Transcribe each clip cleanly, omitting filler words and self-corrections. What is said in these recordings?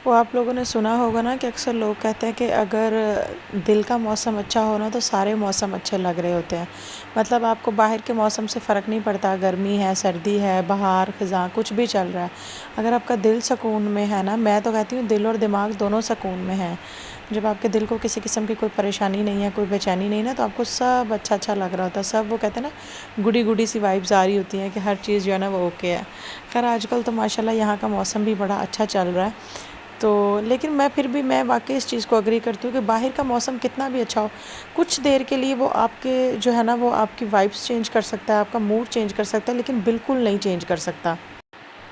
वो आप लोगों ने सुना होगा ना कि अक्सर लोग कहते हैं कि अगर दिल का मौसम अच्छा हो ना तो सारे मौसम अच्छे लग रहे होते हैं। मतलब आपको बाहर के मौसम से फ़र्क नहीं पड़ता, गर्मी है, सर्दी है, बहार, ख़ज़ां कुछ भी चल रहा है। अगर आपका दिल सुकून में है ना, मैं तो कहती हूँ दिल और दिमाग दोनों सुकून में हैं। जब आपके दिल को किसी किस्म की कोई परेशानी नहीं है, कोई बेचैनी नहीं ना, तो आपको सब अच्छा लग रहा होता है। सब वो कहते हैं ना, गुडी गुडी सी वाइब्स आ रही होती हैं कि हर चीज़ जो है ना वो ओके है। खैर आजकल तो माशाल्लाह यहाँ का मौसम भी बड़ा अच्छा चल रहा है। तो लेकिन मैं वाक़ई इस चीज़ को एग्री करती हूँ कि बाहर का मौसम कितना भी अच्छा हो, कुछ देर के लिए वो आपके जो है ना वो आपकी वाइब्स चेंज कर सकता है, आपका मूड चेंज कर सकता है, लेकिन बिल्कुल नहीं चेंज कर सकता।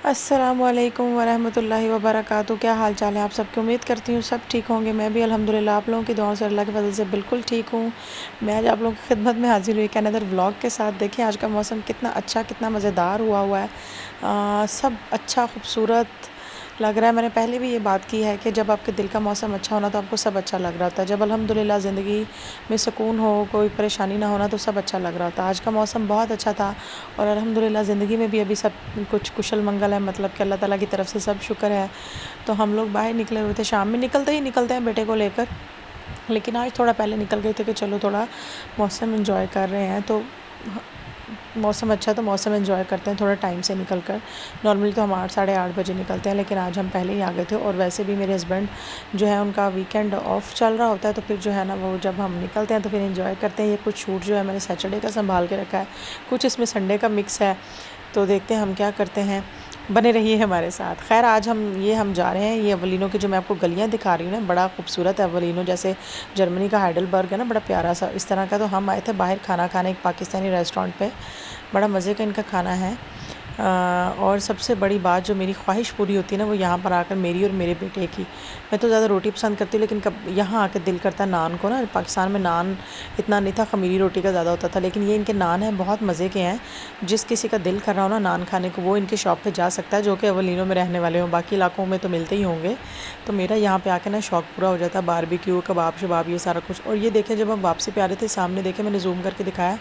अस्सलाम वालेकुम वरहमतुल्लाहि वबरकातुहू। क्या हाल चाल है आप सबकी? उम्मीद करती हूँ सब ठीक होंगे। मैं भी अल्हम्दुलिल्लाह आप लोगों की दुआओं से, अल्लाह के फज़ल से बिल्कुल ठीक हूँ। मैं आज आप लोगों की खिदमत में हाज़िर हुई एक अनदर व्लॉग के साथ। देखिए आज का मौसम कितना अच्छा, कितना मज़ेदार हुआ है। सब अच्छा खूबसूरत लग रहा है। मैंने पहले भी ये बात की है कि जब आपके दिल का मौसम अच्छा होना तो आपको सब अच्छा लग रहा होता है। जब अल्हम्दुलिल्लाह ज़िंदगी में सुकून हो, कोई परेशानी ना होना, तो सब अच्छा लग रहा होता है। आज का मौसम बहुत अच्छा था और अल्हम्दुलिल्लाह ज़िंदगी में भी अभी सब कुछ कुशल मंगल है, मतलब कि अल्लाह ताला की तरफ से सब शुक्र है। तो हम लोग बाहर निकले हुए थे, शाम में निकलते ही निकलते हैं बेटे को लेकर, लेकिन आज थोड़ा पहले निकल गए थे कि चलो थोड़ा मौसम एंजॉय कर रहे हैं। तो मौसम अच्छा है तो मौसम एंजॉय करते हैं थोड़ा टाइम से निकल कर। नॉर्मली तो हम 8 साढ़े 8 बजे निकलते हैं, लेकिन आज हम पहले ही आ गए थे। और वैसे भी मेरे हस्बैंड जो है उनका वीकेंड ऑफ चल रहा होता है, तो फिर जो है ना वो जब हम निकलते हैं तो फिर एंजॉय करते हैं। ये कुछ शूट जो है मैंने सैटरडे का संभाल के रखा है, कुछ इसमें संडे का मिक्स है, तो देखते हैं हम क्या करते हैं। बने रहिए हमारे साथ। खैर आज हम जा रहे हैं, ये अवलिनो की जो मैं आपको गलियां दिखा रही हूँ ना, बड़ा खूबसूरत है अवलिनो, जैसे जर्मनी का हाइडलबर्ग है ना, बड़ा प्यारा सा इस तरह का। तो हम आए थे बाहर खाना खाने एक पाकिस्तानी रेस्टोरेंट पे, बड़ा मज़े का इनका खाना है। और सबसे बड़ी बात जो मेरी ख्वाहिश पूरी होती है ना, वो यहाँ पर आकर मेरी और मेरे बेटे की। मैं तो ज़्यादा रोटी पसंद करती हूँ, लेकिन कब यहाँ आकर दिल करता है नान को ना। पाकिस्तान में नान इतना नहीं था, ख़मीरी रोटी का ज़्यादा होता था, लेकिन ये इनके नान हैं बहुत मज़े के हैं। जिस किसी का दिल कर रहा हो ना नान खाने को, वो इनके शॉप पे जा सकता है, जो कि अवलिनो में रहने वाले हों। बाकी इलाकों में तो मिलते ही होंगे। तो मेरा यहाँ पे आके ना शौक़ पूरा हो जाता है, बारबेक्यू, कबाब शबाब, ये सारा कुछ। और ये देखें, जब हम वापसी पे आ रहे थे, सामने देखे, मैंने जूम करके दिखाया,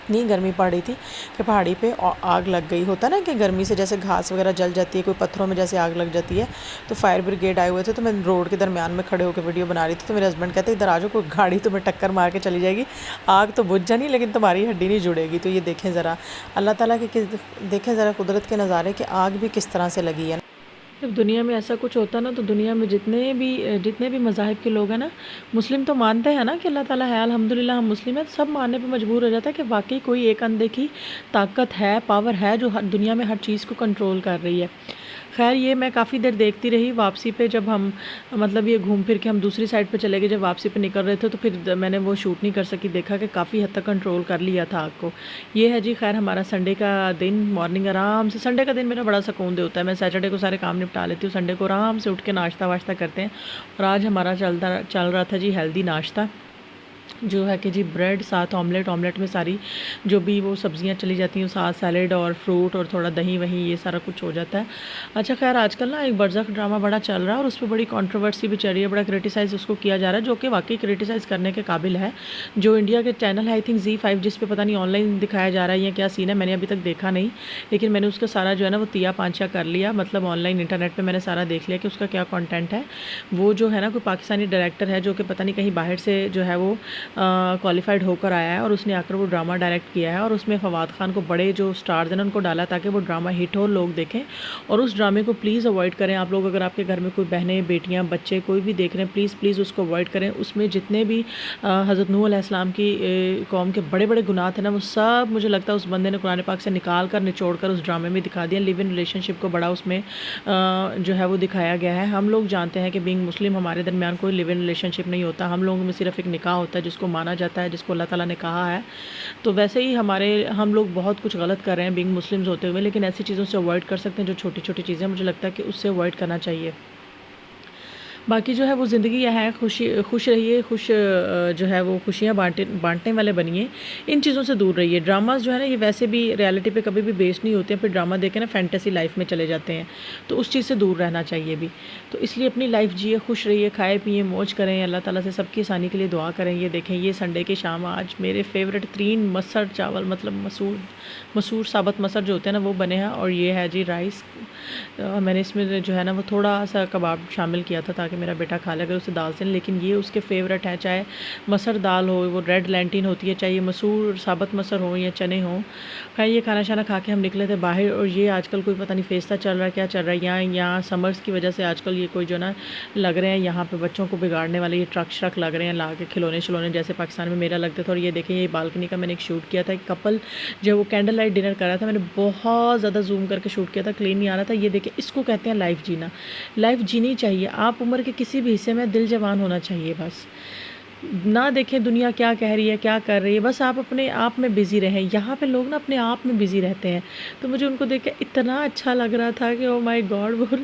इतनी गर्मी पड़ रही थी कि पहाड़ी पे आग लग गई। होता ना कि गर्मी से जैसे घास वगैरह जल जाती है, कोई पत्थरों में जैसे आग लग जाती है। तो फायर ब्रिगेड आए हुए थे, तो मैं रोड के दरमियान में खड़े होकर वीडियो बना रही थी। तो मेरे हस्बैंड कहते इधर आ जाओ, कोई गाड़ी तुम्हें टक्कर मार के चली जाएगी, आग तो बुझ जानी लेकिन तुम्हारी हड्डी नहीं जुड़ेगी। तो ये देखें ज़रा अल्लाह ताला के देखें ज़रा कुदरत के नज़ारे कि आग भी किस तरह से लगी है। जब दुनिया में ऐसा कुछ होता ना, तो दुनिया में जितने भी मज़ाहिब के लोग हैं ना, मुस्लिम तो मानते हैं ना कि अल्लाह ताला है, अल्हम्दुलिल्लाह हम मुस्लिम हैं, सब मानने पे मजबूर हो जाता है कि वाकई कोई एक अनदेखी ताकत है, पावर है, जो हर दुनिया में हर चीज़ को कंट्रोल कर रही है। खैर ये मैं काफ़ी देर देखती रही। वापसी पे जब हम मतलब ये घूम फिर के हम दूसरी साइड पे चले गए, जब वापसी पे निकल रहे थे, तो फिर मैंने वो शूट नहीं कर सकी। देखा कि काफ़ी हद तक कंट्रोल कर लिया था आग को। ये है जी खैर हमारा संडे का दिन। मॉर्निंग आराम से, संडे का दिन मेरा बड़ा सुकून दे होता है। मैं सैटरडे को सारे काम निपटा लेती हूँ, संडे को आराम से उठ के नाश्ता वाश्ता करते हैं। और आज हमारा चल रहा था जी हेल्दी नाश्ता, जो है कि जी ब्रेड साथ ऑमलेट, ऑमलेट में सारी जो भी वो सब्ज़ियाँ चली जाती हैं, साथ सैलेड और फ्रूट और थोड़ा दही वही, ये सारा कुछ हो जाता है। अच्छा खैर आजकल ना एक बरज़ख ड्रामा बड़ा चल रहा है और उस पर बड़ी कंट्रोवर्सी भी चल रही है, बड़ा क्रिटिसाइज़ उसको किया जा रहा है, जो कि वाकई क्रिटिसाइज़ करने के काबिल है। जो इंडिया के चैनल है आई थिंक Z5, जिस पे पता नहीं ऑनलाइन दिखाया जा रहा है या क्या सीन है, मैंने अभी तक देखा नहीं, लेकिन मैंने उसका सारा जो है ना वो तिया पांचा कर लिया। मतलब ऑनलाइन इंटरनेट पर मैंने सारा देख लिया कि उसका क्या कॉन्टेंट है। वो जो है ना कोई पाकिस्तानी डायरेक्टर है, जो कि पता नहीं कहीं बाहर से जो है वो क्वालिफाइड होकर आया है, और उसने आकर वो ड्रामा डायरेक्ट किया है। और उसमें फवाद खान को, बड़े जो स्टार्स हैं उनको डाला, ताकि वो ड्रामा हिट हो, लोग देखें। और उस ड्रामे को प्लीज़ अवॉइड करें आप लोग। अगर आपके घर में कोई बहनें, बेटियां, बच्चे कोई भी देख रहे हैं, प्लीज़ उसको अवॉइड करें। उसमें जितने भी हज़रत नूह अलैहिस्सलाम की कौम के बड़े बड़े गुनाह थे ना, वो सब मुझे लगता है उस बंदे ने कुरान पाक से निकाल कर, निचोड़ कर उस ड्रामे में दिखा दिया। लिव इन रिलेशनशिप को बड़ा उसमें जो है वो दिखाया गया है। हम लोग जानते हैं कि बीइंग मुस्लिम हमारे दरमियान कोई लिव इन रिलेशनशिप नहीं होता। हम लोगों में सिर्फ एक निकाह होता है, जिसको माना जाता है, जिसको अल्लाह ताला ने कहा है। तो वैसे ही हम लोग बहुत कुछ गलत कर रहे हैं बीइंग मुस्लिम्स होते हुए, लेकिन ऐसी चीज़ों से अवॉइड कर सकते हैं जो छोटी छोटी चीज़ें, मुझे लगता है कि उससे अवॉइड करना चाहिए। बाकी जो है वो ज़िंदगी यह है, खुश रहिए, जो है वो खुशियाँ बाँटने वाले बनिए, इन चीज़ों से दूर रहिए। ड्रामास जो है ना ये वैसे भी रियलिटी पे कभी भी बेस्ड नहीं होते हैं, फिर ड्रामा देख के ना फैंटेसी लाइफ में चले जाते हैं, तो उस चीज़ से दूर रहना चाहिए भी। तो इसलिए अपनी लाइफ जिए, खुश रहिए, खाए पिए, मौज करें, अल्लाह ताला से सबकी आसानी के लिए दुआ करें। ये देखें, ये संडे की शाम आज मेरे फेवरेट 3 मसर चावल, मतलब मसूर साबुत मसर जो होते हैं ना वो बने हैं, और ये है जी राइस। मैंने इसमें जो है ना वो थोड़ा सा कबाब शामिल किया था ताकि मेरा बेटा खा ले अगर उसे दाल से, लेकिन ये उसके फेवरेट है। चाहे मसर दाल हो, वो रेड लेंटिन होती है, चाहे ये मसूर साबुत मसर हो या चने हों। खैर ये खाना शाना खा के हम निकले थे बाहर, और ये आजकल कोई पता नहीं फेस्ता चल रहा है, क्या चल रहा है यहाँ समर्स की वजह से आजकल ये कोई जो ना लग रहे हैं यहाँ पे बच्चों को बिगाड़ने वाले ये ट्रक श्रक लग रहे हैं, ला के खिलौने शिलौने जैसे पाकिस्तान में मेरा लगता था। और ये देखें, ये बालकनी का मैंने एक शूट किया था, एक कपल जो वो कैंडल लाइट डिनर कर रहा था, मैंने बहुत ज़्यादा जूम करके शूट किया था, क्लीन नहीं आ रहा था। ये देखिए, इसको कहते हैं लाइफ जीना। लाइफ जीनी चाहिए, आप उम्र के किसी भी हिस्से में दिल जवान होना चाहिए, बस ना देखें दुनिया क्या कह रही है, क्या कर रही है, बस आप अपने आप में बिज़ी रहें। यहाँ पे लोग ना अपने आप में बिज़ी रहते हैं, तो मुझे उनको देख के इतना अच्छा लग रहा था कि ओ माय गॉड, वो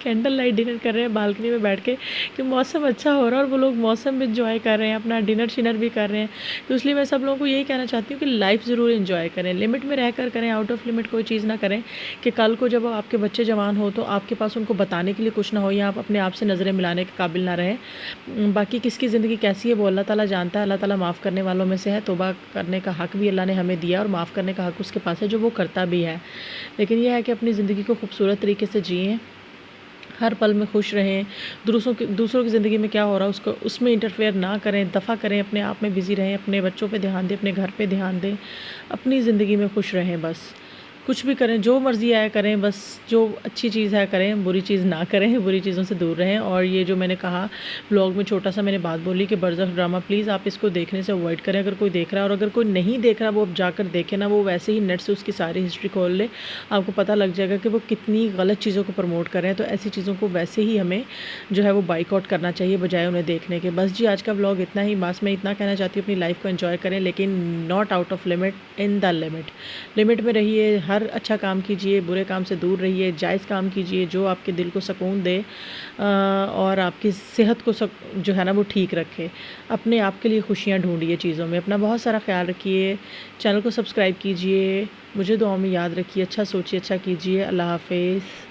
कैंडल लाइट डिनर कर रहे हैं बालकनी में बैठ के, कि मौसम अच्छा हो रहा है और वो लोग मौसम भी इंजॉय कर रहे हैं, अपना डिनर शिनर भी कर रहे हैं। तो इसलिए मैं सब लोगों को यही कहना चाहती हूँ कि लाइफ ज़रूर इंजॉय करें, लिमिट में रह कर करें, आउट ऑफ लिमिट कोई चीज़ ना करें कि कल को जब आपके बच्चे जवान हो तो आपके पास उनको बताने के लिए कुछ ना हो, या आप अपने आप से नज़रें मिलाने के काबिल ना रहें। बाकी किसकी ज़िंदगी कैसी है वो अल्लाह ताला जानता है। अल्लाह ताला माफ़ करने वालों में से है, तौबा करने का हक़ भी अल्लाह ने हमें दिया, और माफ़ करने का हक़ उसके पास है जो वो करता भी है। लेकिन यह है कि अपनी ज़िंदगी को खूबसूरत तरीके से जिएँ, हर पल में खुश रहें, दूसरों की ज़िंदगी में क्या हो रहा है उसको उसमें इंटरफेयर ना करें, दफ़ा करें, अपने आप में बिज़ी रहें, अपने बच्चों पे ध्यान दें, अपने घर पे ध्यान दें, अपनी ज़िंदगी में खुश रहें। बस कुछ भी करें, जो मर्ज़ी आया करें, बस जो अच्छी चीज़ है करें, बुरी चीज़ ना करें, बुरी चीज़ों से दूर रहें। और ये जो मैंने कहा ब्लॉग में छोटा सा मैंने बात बोली कि बर्ज़ख ड्रामा, प्लीज़ आप इसको देखने से अवॉइड करें अगर कोई देख रहा है, और अगर कोई नहीं देख रहा वो अब जाकर देखे ना, वो वैसे ही नेट से उसकी सारी हिस्ट्री खोल ले, आपको पता लग जाएगा कि वो कितनी गलत चीज़ों को प्रमोट कर रहे हैं। तो ऐसी चीज़ों को वैसे ही हमें जो है वो बाइकआउट करना चाहिए बजाय उन्हें देखने के। बस जी, आज का ब्लॉग इतना ही। बस मैं इतना कहना चाहती हूँ, अपनी लाइफ को एंजॉय करें, लेकिन not out of limit, in the limit में रहिए। हर अच्छा काम कीजिए, बुरे काम से दूर रहिए, जायज़ काम कीजिए जो आपके दिल को सुकून दे और आपकी सेहत को जो है ना वो ठीक रखे। अपने आप के लिए खुशियाँ ढूंढिए चीज़ों में। अपना बहुत सारा ख्याल रखिए, चैनल को सब्सक्राइब कीजिए, मुझे दुआओं में याद रखिए, अच्छा सोचिए, अच्छा कीजिए। अल्लाह हाफ़िज़।